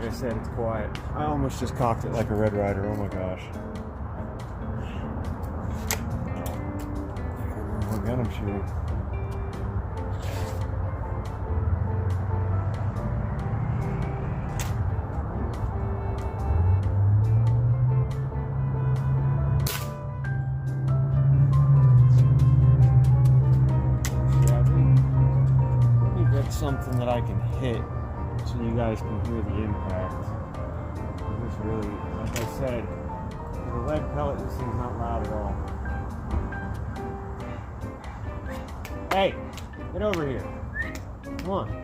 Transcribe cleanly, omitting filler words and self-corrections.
I said, it's quiet. I almost just cocked it like a Red Ryder. Oh my gosh. What gun I'm shooting. Something that I can hit so you guys can hear the impact. This really, like I said, the lead pellet, this thing's not loud at all. Hey, get over here. Come on.